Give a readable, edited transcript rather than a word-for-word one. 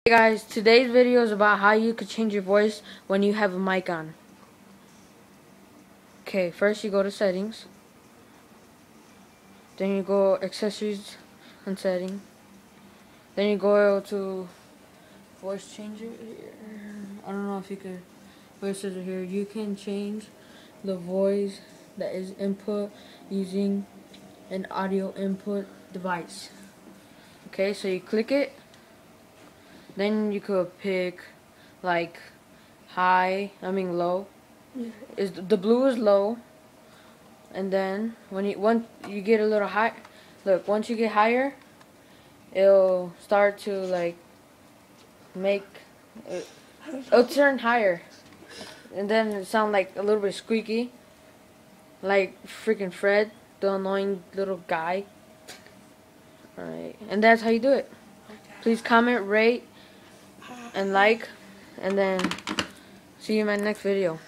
Hey guys, today's video is about how you could change your voice when you have a mic on. Okay, first you go to settings, then you go accessories and setting, then you go to voice changer. I don't know if you could, voice changer here. You can change the voice that is input using an audio input device. Okay, so you click it. Then you could pick like low. Is the blue is low, and then once you get a little high, look, once you get higher, it'll start to like make it'll turn higher, and then it sound like a little bit squeaky, like freaking Fred, the annoying little guy. All right, and that's how you do it. Please comment, rate, and like, and then see you in my next video.